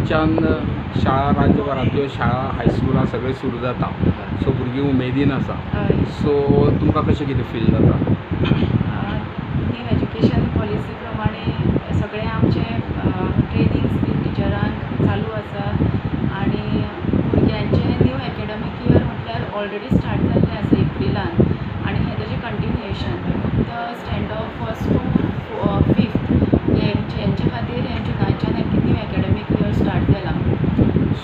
आजच्यान शाळा राज्यभरांतल्यो शाळा हायस्कुलां सगळे सुरू जाता, सो भुरगीं उमेदीन आसा. हय. सो तुमकां कशें कितें फील जाता? न्यू एज्युकेशन पॉलिसी प्रमाणे सगळे आमचे ट्रेनिंग्स बी टिचरांक चालू आसा आनी भुरग्यांचे न्यू एकाडेमीक इयर म्हटल्यार ऑलरेडी स्टार्ट जाल्लें आसा एप्रिलान आनी हें तेजें कंटिन्युएशन फक्त स्टँडर्ड फर्स्ट टू फिफ्थ हेंचे खातीर हें जुनाच्यान न्यू एकाडेमीक इयर स्टार्ट जाला.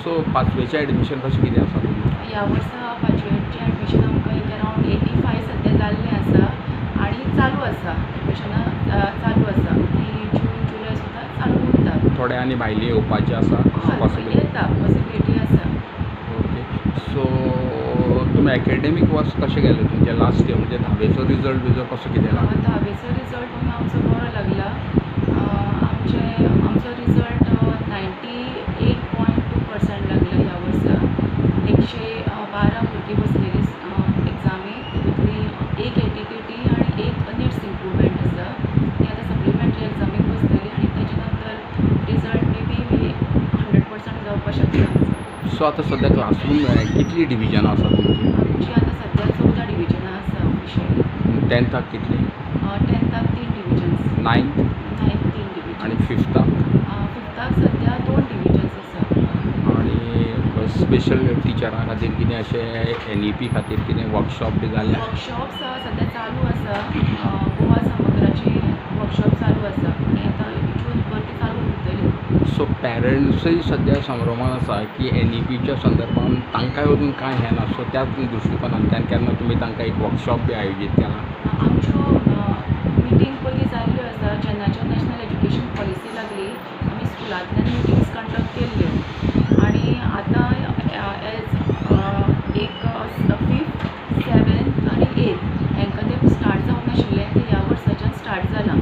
सो पांचवेचें एडमिशन कशें कितें आसा तुमकां? ह्या वर्सा पांचवेचें एडमिशन आमकां एक अरावंड 85 सद्या जाल्लें आसा आनी चालू आसा एडमिशनां चालू आसा ती जून जुलय सुद्दां चालू उरता. थोडे आनी भायले येवपाचे आसा पॉसिबल? येता पॉसिबिलिटी आसा. ओके. सो तुमी एकाडेमीक वर्स कशें गेलें तुमचें लास्ट इयर म्हणजे 10वेचो रिजल्ट बिजल्ट कसो कितें लागलो? 10वेचो रिजल्ट आमचो बरो लागला. आमचो रिजल्ट 98.2% लागला ह्या वर्सा. 112 भुरगीं बसलेलीं एग्जामीक, तितूंतली एक एटीकेटी आनी एक निट्स इम्प्रुवमेंट आसा. ती आतां सप्लिमेंटरी एग्जामीक बसलेली आनी तेच्या नंतर रिजल्ट मे बी 100% जावपाक शकता. सो आतां सद्या क्लासरूम कितली डिविजनां आसा तुमची? आमची आतां सद्या 14 डिविजनां आसा ऑफिशियली. 10थाक कितली? 10थाक 3 डिविजन्स. 9th 9th 3 divisions. आनी 5थाक? 5थाक सद्या 2 डिविजन्स आसा. आनी स्पेशल टिचरां खातीर कितें अशें NEP खातीर कितें वर्कशॉप बी जालें? वर्कशॉप्स सद्या चालू आसा. गोवा समग्राची वर्कशॉप चालू आसा आनी आतां जून भर ती चालू उरतली. सो पॅरंट्सूय सद्या संभ्रमान आसा की NEPच्या संदर्भान तांकांय अजून कांय हेना, सो त्याच दृश्टिकोनांतल्यान केन्ना तुमी तांकां एक वर्कशॉप बी आयोजीत केला? आमच्यो मिटींग पयलीं जाल्ल्यो आसा. जेन्नाच्या नॅशनल एज्युकेशन पॉलिसी लागली आमी स्कुलांतल्यान मिटिंग्स कंडक्ट केल्ल्यो आनी आतां एज एक 5th 7th आनी 8th हेंकां तें स्टार्ट जावंक नाशिल्लें, तें ह्या वर्साच्यान स्टार्ट जालां.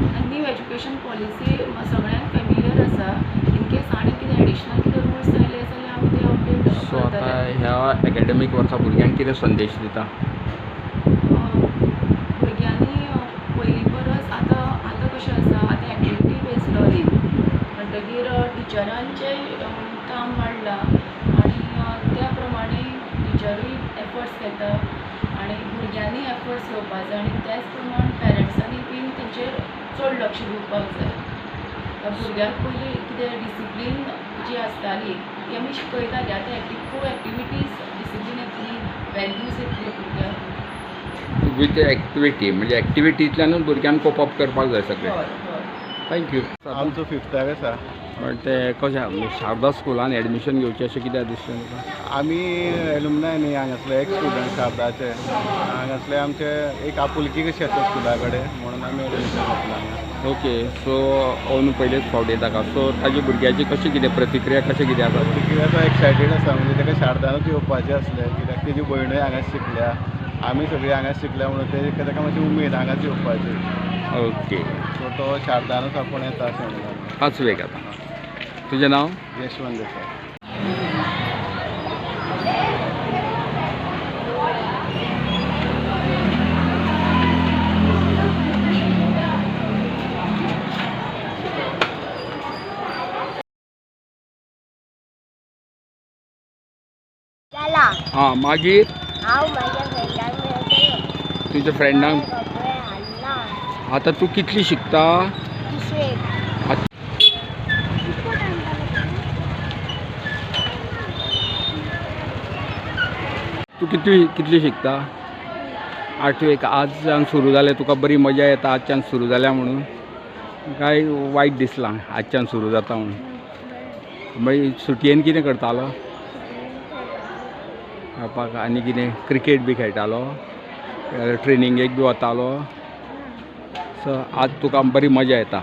आनी न्यू एज्युकेशन पॉलिसी सगळ्यांक फेमिलियर आसा. इनकेस आनी कितें एडिशनल कितें रुल्स आयले जाल्यार आमी ते अपडेट सो आतां करतले. ह्या एकाडेमीक वर्सा भुरग्यांक कितें संदेश दिता? भुरग्यांनी पयलीं परस आतां कशें आसा, आतां एक्टिविटी बेस्ड लर्निंग म्हणटगीर टिचरांचें काम वाडलां आनी त्या प्रमाणे टिचरूय एफर्ट्स घेता आनी भुरग्यांनी एफर्ट्स घेवपाक जाय आनी त्याच प्रमाण पेरंट्सांनी बीन तेंचेर चड लक्ष दिवपाक जाय. भुरग्यांक पयलीं कितें डिसिप्लीन जी आसताली ती आमी शिकयताली. आतां थ्रू एक्टिविटीज डिसिप्लीन येतली, वॅल्यूज येतली भुरग्यांक. वीथ एक्टिविटी म्हणजे एक्टिविटींतल्यानूच भुरग्यांक कोप करपाक जाय सगळें. हय. थँक्यू. आमचो 5थाक आसा. बट तें कशें म्हणजे शारदा स्कुलान एडमिशन घेवचें अशें कित्याक दिसलें तुका? आमी एलुमनाय न्ही हांगासले एक स्टुडंट शारदाचे. हांगासले आमचे एक आपुलकी कशी आसा स्कुला कडेन म्हणून आमी एडमिशन घेतलां हांगा. ओके. सो अंदू पयलेच फावट येता. सो ताजी भुरग्याची कशी कितें प्रतिक्रिया कशें कितें आसा? कित्याक तो एक्सायटेड आसा म्हणजे ताका शारदानूच येवपाचें आसलें कित्याक तेजी भयणूय हांगाच शिकल्या, आमी सगळीं हांगाच शिकल्या म्हणून ताका मातशी उमेद हांगाच येवपाची. ओके. सो तो शारदानूच आपूण येता अशें म्हणटा. पांचवेक आतां. तुजें नांव? यशवंत देसाय. हां, मागीर हांव म्हाज्या फ्रेंडाक मेळटलो. तुज्या फ्रेंडांक कपडे हाडला. आतां तूं कितली शिकता? तिसरेक. तूं कितली शिकता? 8वेक. आजच्यान सुरू जालें, तुका बरी मजा येता आजच्यान सुरू जाल्या म्हणून काय वायट दिसलां आजच्यान सुरू जाता म्हणून? मागीर सुटयेन कितें करतालो? खेळपाक आनी कितें क्रिकेट बी खेळटालो? ट्रेनिंगेक बी वतालो? सो आज तुका बरी मजा येता?